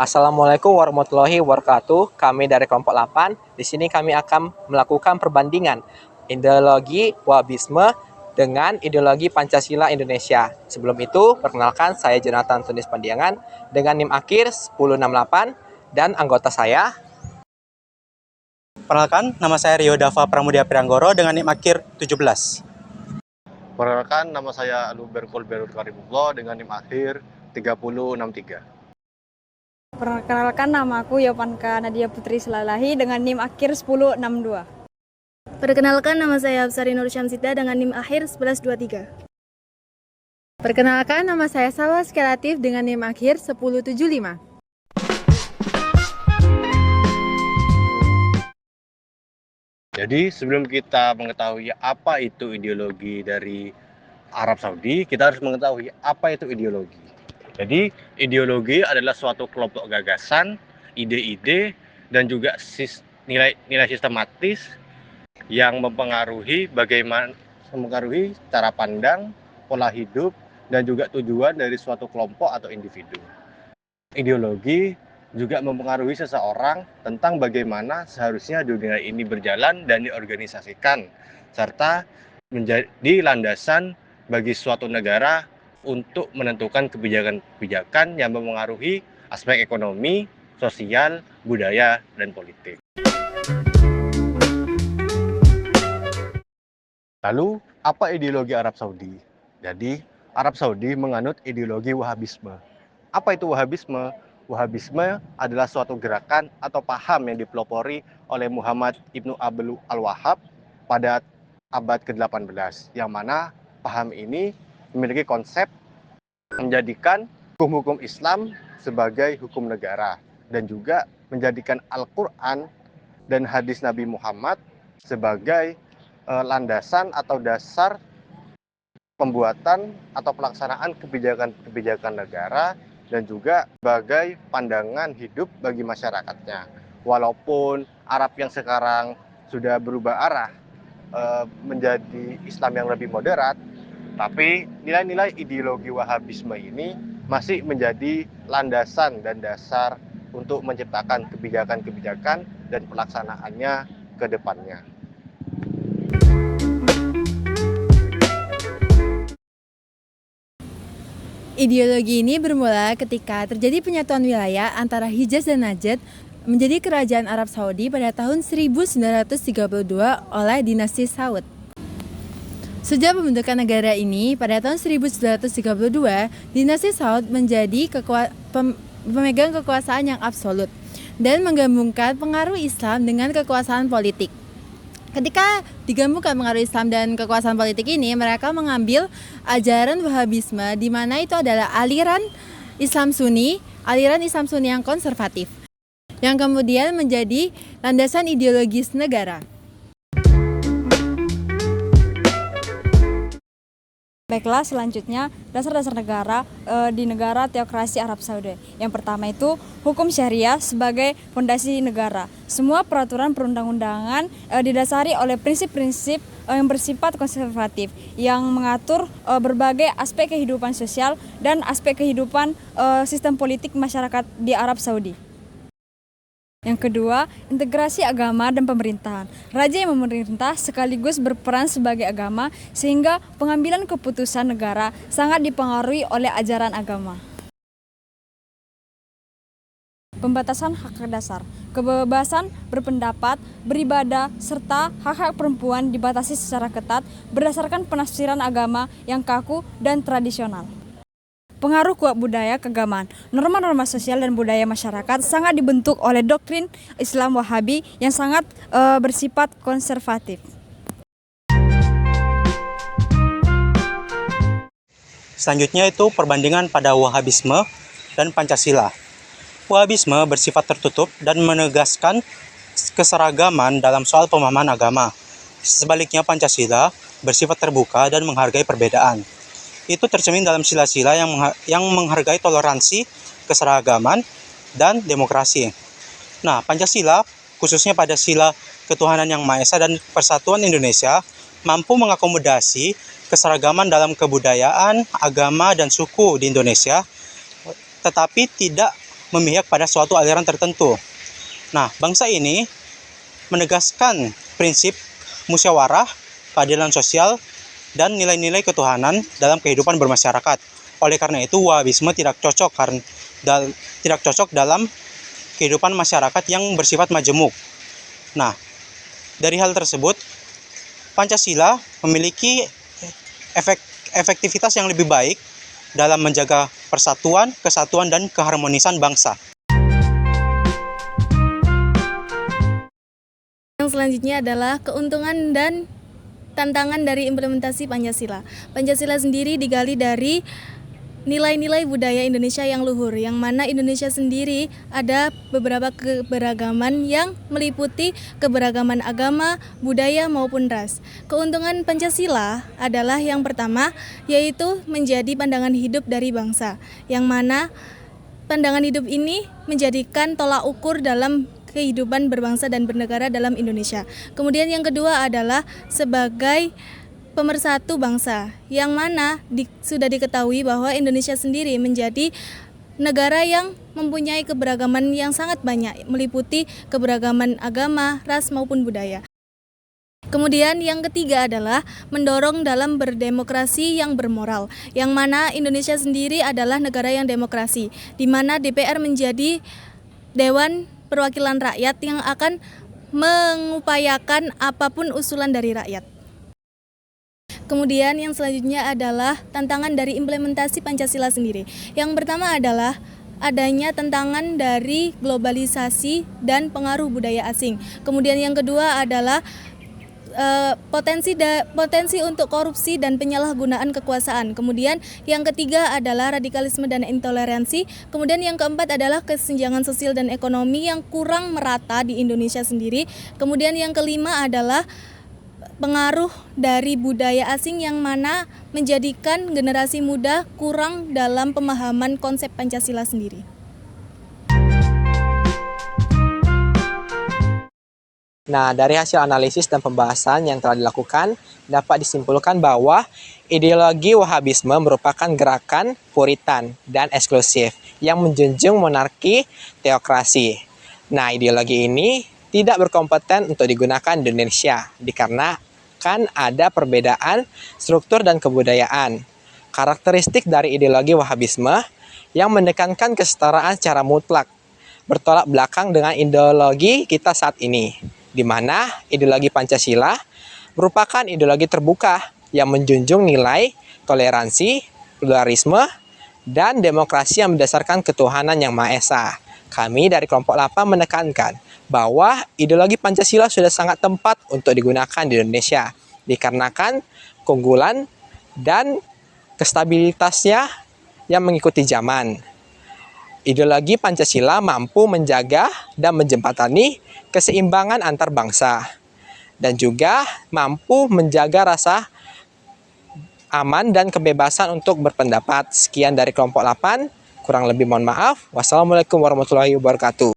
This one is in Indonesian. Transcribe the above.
Assalamualaikum warahmatullahi wabarakatuh. Kami dari kelompok 8. Di sini kami akan melakukan perbandingan ideologi Wahhabisme dengan ideologi Pancasila Indonesia. Sebelum itu, perkenalkan saya Jonathan Tunis Pandiangan dengan NIM akhir 1068 dan anggota saya. Perkenalkan, nama saya Rio Dava Pramudia Prianggoro dengan NIM akhir 17. Perkenalkan, nama saya Aluber Kolberut Karimullah dengan NIM akhir 3063. Perkenalkan, nama aku Yopanka Nadia Putri Selalahi dengan NIM akhir 1062. Perkenalkan, nama saya Absari Nur Syamsita dengan NIM akhir 1123. Perkenalkan, nama saya Salwa Skelatif dengan NIM akhir 1075. Jadi sebelum kita mengetahui apa itu ideologi dari Arab Saudi, kita harus mengetahui apa itu ideologi. Jadi ideologi adalah suatu kelompok gagasan, ide-ide, dan juga nilai sistematis yang mempengaruhi cara pandang, pola hidup, dan juga tujuan dari suatu kelompok atau individu. Ideologi juga mempengaruhi seseorang tentang bagaimana seharusnya dunia ini berjalan dan diorganisasikan, serta menjadi landasan bagi suatu negara untuk menentukan kebijakan-kebijakan yang mempengaruhi aspek ekonomi, sosial, budaya, dan politik. Lalu, apa ideologi Arab Saudi? Jadi, Arab Saudi menganut ideologi Wahhabisme. Apa itu Wahhabisme? Wahhabisme adalah suatu gerakan atau paham yang dipelopori oleh Muhammad Ibnu Abdul Al-Wahhab pada abad ke-18, yang mana paham ini memiliki konsep menjadikan hukum-hukum Islam sebagai hukum negara dan juga menjadikan Al-Quran dan hadis Nabi Muhammad sebagai landasan atau dasar pembuatan atau pelaksanaan kebijakan-kebijakan negara dan juga sebagai pandangan hidup bagi masyarakatnya. Walaupun Arab yang sekarang sudah berubah arah menjadi Islam yang lebih moderat, tapi nilai-nilai ideologi Wahhabisme ini masih menjadi landasan dan dasar untuk menciptakan kebijakan-kebijakan dan pelaksanaannya ke depannya. Ideologi ini bermula ketika terjadi penyatuan wilayah antara Hijaz dan Najd menjadi kerajaan Arab Saudi pada tahun 1932 oleh dinasti Saud. Sejak pembentukan negara ini pada tahun 1932, dinasti Saud menjadi pemegang kekuasaan yang absolut dan menggabungkan pengaruh Islam dengan kekuasaan politik. Ketika digabungkan pengaruh Islam dan kekuasaan politik ini, mereka mengambil ajaran Wahhabisme, di mana itu adalah aliran Islam Sunni yang konservatif, yang kemudian menjadi landasan ideologis negara. Baiklah, selanjutnya dasar-dasar negara di negara teokrasi Arab Saudi. Yang pertama itu hukum syariah sebagai fondasi negara. Semua peraturan perundang-undangan didasari oleh prinsip-prinsip yang bersifat konservatif yang mengatur berbagai aspek kehidupan sosial dan aspek kehidupan sistem politik masyarakat di Arab Saudi. Yang kedua, integrasi agama dan pemerintahan. Raja yang memerintah sekaligus berperan sebagai agama sehingga pengambilan keputusan negara sangat dipengaruhi oleh ajaran agama. Pembatasan hak dasar. Kebebasan berpendapat, beribadah, serta hak-hak perempuan dibatasi secara ketat berdasarkan penafsiran agama yang kaku dan tradisional. Pengaruh kuat budaya keagamaan. Norma-norma sosial dan budaya masyarakat sangat dibentuk oleh doktrin Islam Wahhabi yang sangat bersifat konservatif. Selanjutnya itu perbandingan pada Wahhabisme dan Pancasila. Wahhabisme bersifat tertutup dan menegaskan keseragaman dalam soal pemahaman agama. Sebaliknya Pancasila bersifat terbuka dan menghargai perbedaan. Itu tercermin dalam sila-sila yang menghargai toleransi, keseragaman, dan demokrasi. Nah, Pancasila, khususnya pada sila ketuhanan yang Maha Esa dan persatuan Indonesia, mampu mengakomodasi keseragaman dalam kebudayaan, agama, dan suku di Indonesia, tetapi tidak memihak pada suatu aliran tertentu. Nah, bangsa ini menegaskan prinsip musyawarah, keadilan sosial, dan nilai-nilai ketuhanan dalam kehidupan bermasyarakat. Oleh karena itu, Wahabisme tidak cocok dalam kehidupan masyarakat yang bersifat majemuk. Nah, dari hal tersebut, Pancasila memiliki efektivitas yang lebih baik dalam menjaga persatuan, kesatuan, dan keharmonisan bangsa. Yang selanjutnya adalah keuntungan dan tantangan dari implementasi Pancasila. Pancasila sendiri digali dari nilai-nilai budaya Indonesia yang luhur, yang mana Indonesia sendiri ada beberapa keberagaman yang meliputi keberagaman agama, budaya maupun ras. Keuntungan Pancasila adalah yang pertama, yaitu menjadi pandangan hidup dari bangsa, yang mana pandangan hidup ini menjadikan tolak ukur dalam kehidupan berbangsa dan bernegara dalam Indonesia. Kemudian yang kedua adalah sebagai pemersatu bangsa, yang mana sudah diketahui bahwa Indonesia sendiri menjadi negara yang mempunyai keberagaman yang sangat banyak, meliputi keberagaman agama, ras maupun budaya. Kemudian yang ketiga adalah mendorong dalam berdemokrasi yang bermoral, yang mana Indonesia sendiri adalah negara yang demokrasi, di mana DPR menjadi Dewan Perwakilan Rakyat yang akan mengupayakan apapun usulan dari rakyat. Kemudian yang selanjutnya adalah tantangan dari implementasi Pancasila sendiri. Yang pertama adalah adanya tantangan dari globalisasi dan pengaruh budaya asing. Kemudian yang kedua adalah potensi untuk korupsi dan penyalahgunaan kekuasaan. Kemudian yang ketiga adalah radikalisme dan intoleransi. Kemudian yang keempat adalah kesenjangan sosial dan ekonomi yang kurang merata di Indonesia sendiri. Kemudian yang kelima adalah pengaruh dari budaya asing yang mana menjadikan generasi muda kurang dalam pemahaman konsep Pancasila sendiri. Nah, dari hasil analisis dan pembahasan yang telah dilakukan, dapat disimpulkan bahwa ideologi Wahabisme merupakan gerakan puritan dan eksklusif yang menjunjung monarki teokrasi. Nah, ideologi ini tidak berkompeten untuk digunakan di Indonesia, dikarenakan ada perbedaan struktur dan kebudayaan. Karakteristik dari ideologi Wahabisme yang menekankan kesetaraan secara mutlak, bertolak belakang dengan ideologi kita saat ini, di mana ideologi Pancasila merupakan ideologi terbuka yang menjunjung nilai toleransi, pluralisme, dan demokrasi yang berdasarkan ketuhanan yang Maha Esa. Kami dari kelompok 8 menekankan bahwa ideologi Pancasila sudah sangat tepat untuk digunakan di Indonesia, dikarenakan keunggulan dan kestabilitasnya yang mengikuti zaman. Ideologi Pancasila mampu menjaga dan menjembatani keseimbangan antar bangsa, dan juga mampu menjaga rasa aman dan kebebasan untuk berpendapat. Sekian dari kelompok 8, kurang lebih mohon maaf. Wassalamualaikum warahmatullahi wabarakatuh.